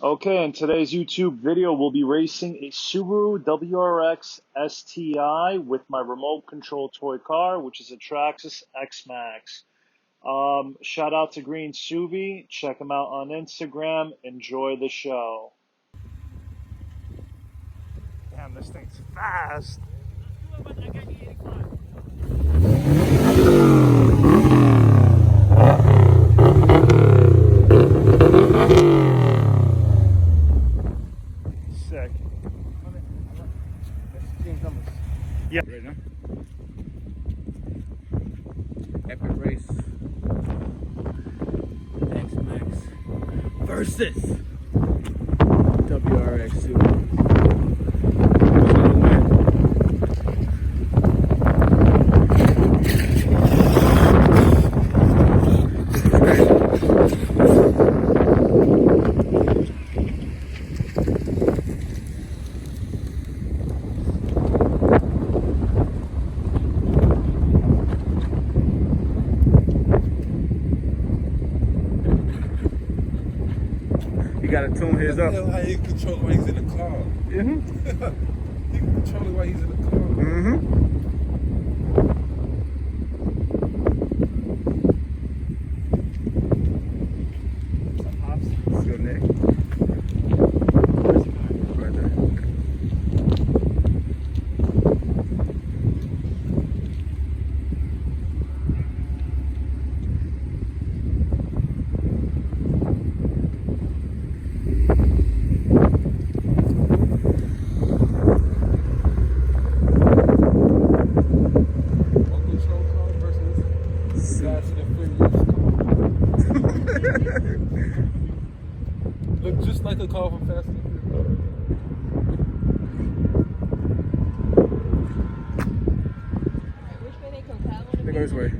Okay, in today's YouTube video, we'll be racing a Subaru WRX STi with my remote control toy car, which is a Traxxas X-Maxx. Shout out to Green Subi. Check him out on Instagram. Enjoy the show. Damn, this thing's fast. Sick. Yeah. Right now. Epic race. X-Maxx versus WRX Subaru. He gotta tune his up. How he control it while he's in the car. He can control it while he's in the car. Let's go, Nick. Right there. Look just like a car from Fast and Furious. Which way they come? That They go this way.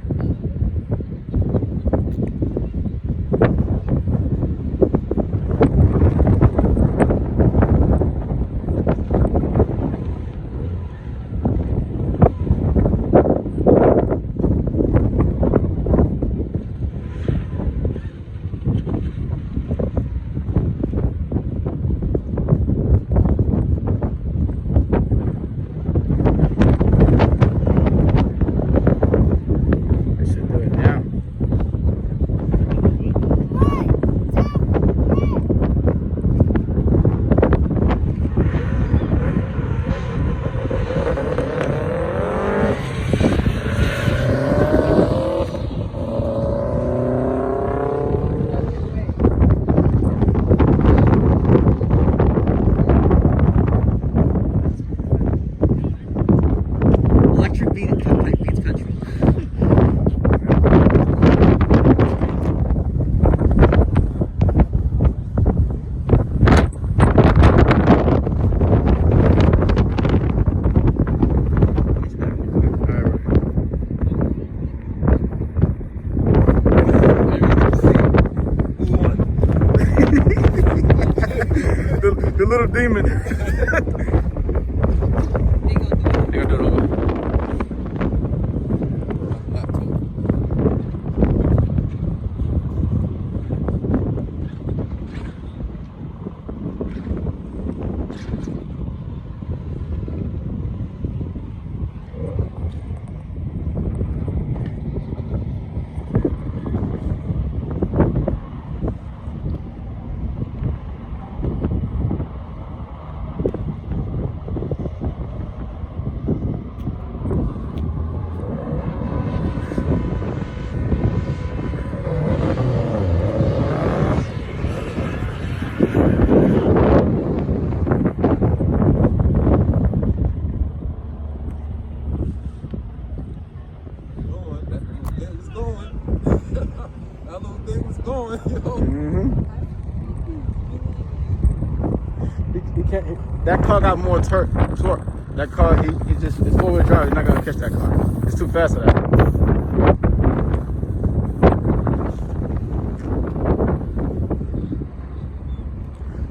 The little demon. They gonna do it over. That little thing was going, yo. He can't. That car got more torque. That car, he just, it's four-wheel drive. He's not gonna catch that car. It's too fast for that.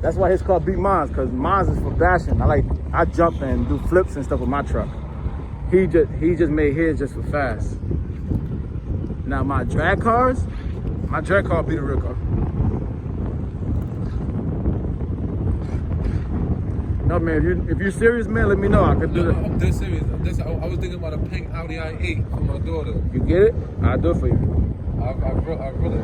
That's why his car beat mine, cause mine is for bashing. I jump and do flips and stuff with my truck. He just made his just for fast. Now my drag car beat a real car. No, man, if you're serious, man, let me know. I could do No, that. I'm dead serious. I was thinking about a pink Audi i8 for my daughter. You get it? I'll do it for you. I really.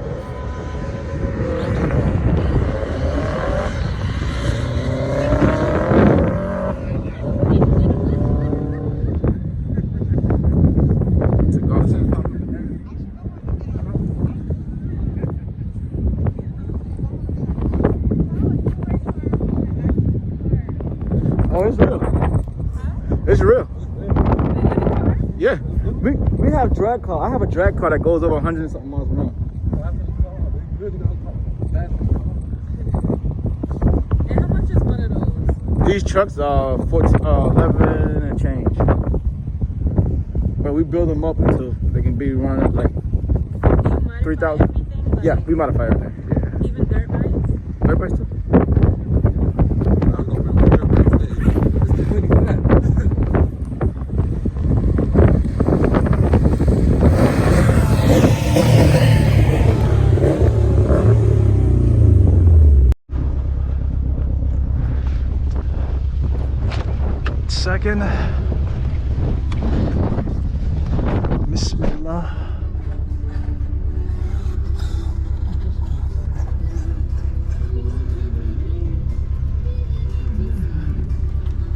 Oh, it's real. It's real. Yeah. We have drag car. I have a drag car that goes over 100 and something miles an hour. And how much is one of those? These trucks are 11 and change. But we build them up until they can be running like 3,000. Yeah, we modify everything. Yeah. Even dirt bikes? Dirt bikes too. Second. Bismillah.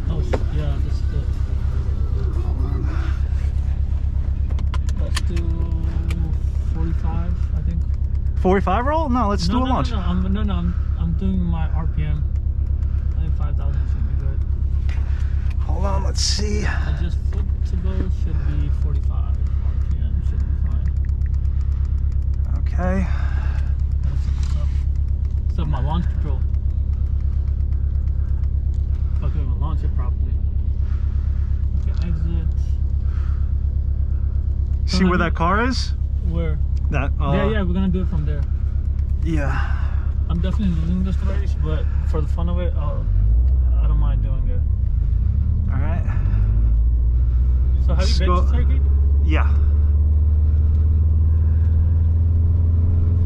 Oh, yeah, this is good. Let's do 45, I think. 45 roll? No, let's do a launch. No, I'm doing my RPM. I think 5,000 should be good. Hold on, let's see. I just flip to go should be 45 RPM, should be fine. Okay. Except my launch control. If I could even launch it properly. Okay, exit. See where that car is? Where? That. Yeah, we're gonna do it from there. Yeah. I'm definitely losing this race, but for the fun of it, I don't mind doing it. All right. So have you been to Turkey? Yeah.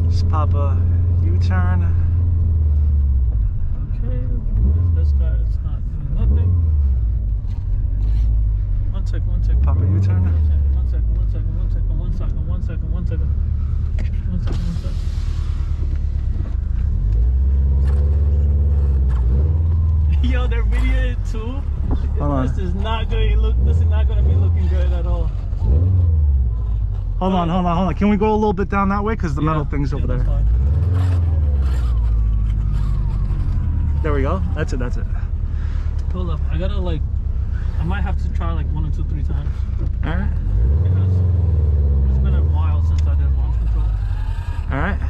Just pop a U-turn. Okay. This guy is not doing nothing. One second. Pop a U-turn. One second. Yo, they're videoing it too. Hold on. This is not gonna be looking good at all. Hold on. Can we go a little bit down that way? Because the metal thing's over there. That's fine. There we go. That's it. Hold up. I might have to try like 1 or 2, 3 times. All right. Because it's been a while since I did launch control. All right.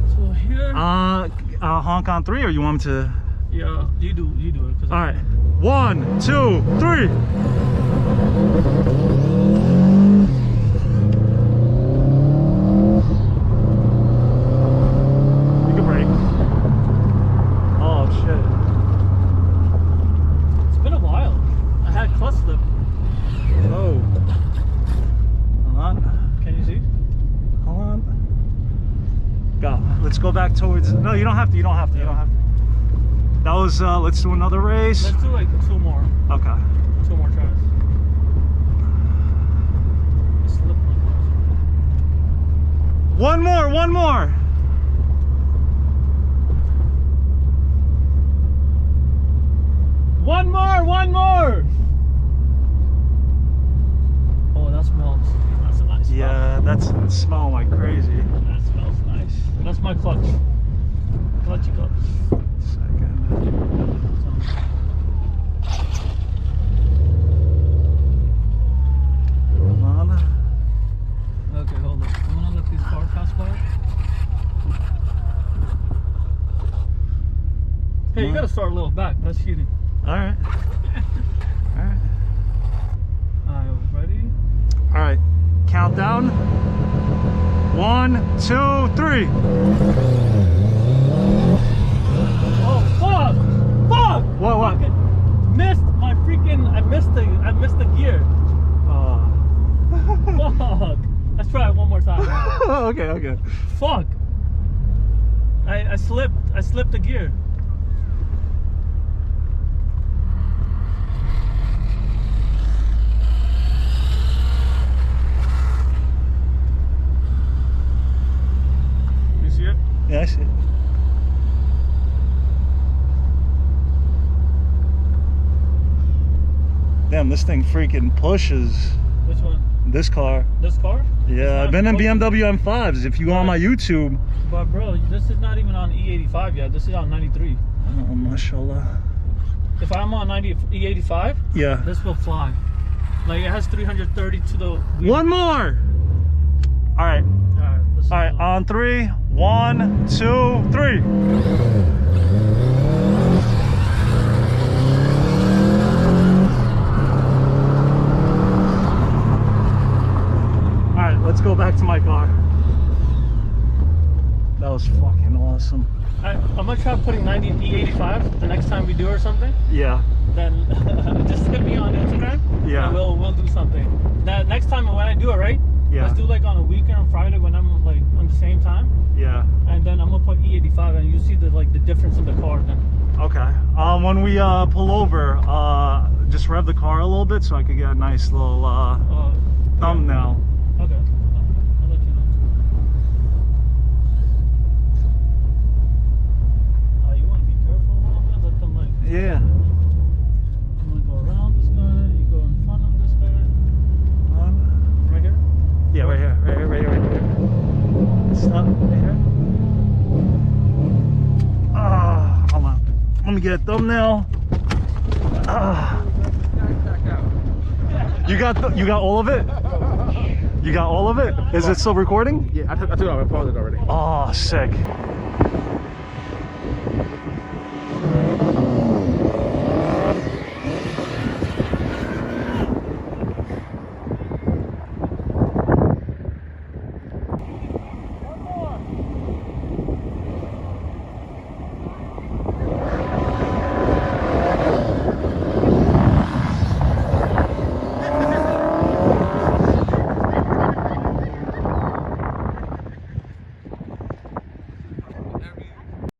So here. Honk on 3, or you want me to? Yeah, you do it. All right. 1, 2, 3. You can brake. Oh shit. It's been a while. I had clutch slip. Oh. Hold on. Can you see? Hold on. Go. Let's go back towards. No, you don't have to. You don't have to. That was. Let's do another race. Let's do like 2 more. Okay. 2 more tries. I slipped my clutch. One more. One more. Oh, that smells. That's a nice smell. Yeah, that's smelling like crazy. That smells nice. That's my clutch. Clutchy clutch. Second. Hold on. Okay, hold on. I'm gonna let these cars pass by. Hey, you gotta start a little back. That's cheating. All right. All right. Ready? All right. Countdown. 1, 2, 3. Oh fuck! What? Fucking missed my freaking. I missed the gear. Fuck. Let's try it one more time. Okay. Fuck. I slipped the gear. Yeah, I see it. Damn, this thing freaking pushes. Which one? This car. This car? Yeah, I've been in BMW M5s. If you go on my YouTube. But bro, this is not even on E85 yet. This is on 93. Oh, mashallah. If I'm on E85, Yeah. this will fly. Like it has 330 to the wheel. One more. All right. All All right. On 3. 1, 2, 3. Let's go back to my car. That was fucking awesome. I'm gonna try putting 90 E85 the next time we do or something. Yeah. Then just hit me on Instagram. Yeah. And we'll do something. That next time when I do it, right? Yeah. Let's do like on a weekend on Friday when I'm like on the same time. Yeah. And then I'm gonna put E85 and you see the the difference in the car then. Okay. When we pull over, just rev the car a little bit so I could get a nice little thumbnail. Okay. I'll let you know. You want to be careful a little bit? Let them Yeah. I'm gonna go around this guy. You go in front of this guy. Right here. Yeah, right here. Right here. Stop. Right here. Hold on. Let me get a thumbnail. You got all of it? You got all of it? Is it still recording? Yeah, I took it off. I paused it already. Oh, sick.